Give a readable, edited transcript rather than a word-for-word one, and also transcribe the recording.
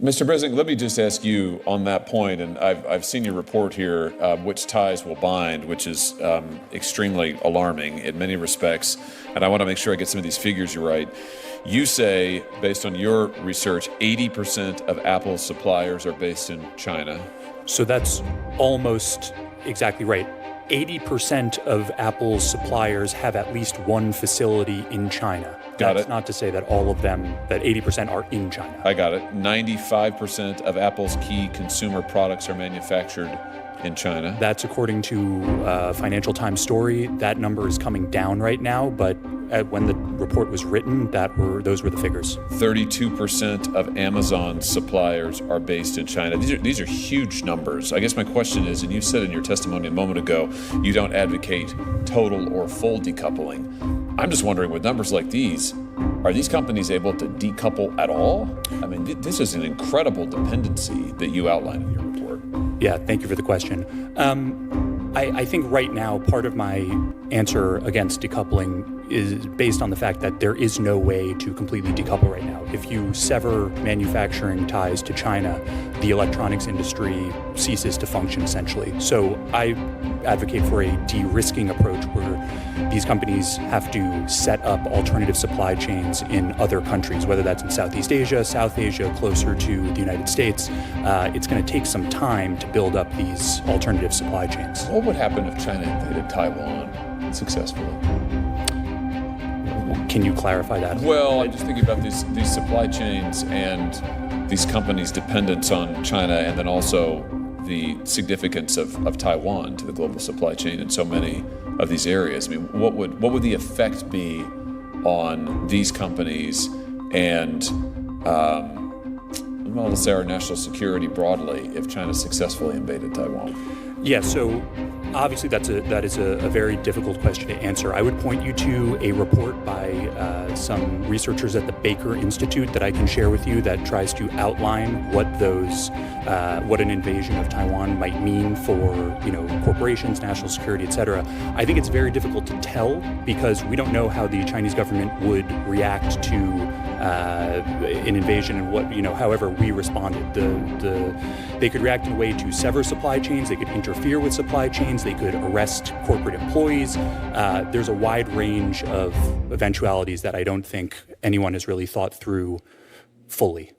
Mr. Bresnick, let me just ask you on that point, and I've seen your report here, which ties will bind, which is extremely alarming in many respects, and I want to make sure I get some of these figures right. You say, based on your research, 80% of Apple's suppliers are based in China. So that's almost exactly right. 80% of Apple's suppliers have at least one facility in China. That's not to say that all of them, that 80% are in China. I got it. 95% of Apple's key consumer products are manufactured in China. That's according to Financial Times story. That number is coming down right now, but when the report was written, those were the figures. 32% of Amazon's suppliers are based in China. These are huge numbers. I guess my question is, and you said in your testimony a moment ago, you don't advocate total or full decoupling. I'm just wondering, with numbers like these, are these companies able to decouple at all? I mean, this is an incredible dependency that you outline in your report. Yeah, thank you for the question. I think right now part of my answer against decoupling is based on the fact that there is no way to completely decouple right now. If you sever manufacturing ties to China, the electronics industry ceases to function essentially. So I advocate for a de-risking approach where these companies have to set up alternative supply chains in other countries, whether that's in Southeast Asia, South Asia, closer to the United States. It's going to take some time to build up these alternative supply chains. What would happen if China invaded Taiwan successfully? Can you clarify that? Well, I'm just thinking about these supply chains and these companies' dependence on China, and then also the significance of Taiwan to the global supply chain in so many of these areas. I mean, what would the effect be on these companies and let's say our national security broadly if China successfully invaded Taiwan? Yeah, so obviously that is a very difficult question to answer. I would point you to a report by some researchers at the Baker Institute that I can share with you that tries to outline what an invasion of Taiwan might mean for corporations, national security, et cetera. I think it's very difficult to tell because we don't know how the Chinese government would react to an invasion and however we responded. They could react in a way to sever supply chains. They could interfere with supply chains. They could arrest corporate employees. There's a wide range of eventualities that I don't think anyone has really thought through fully.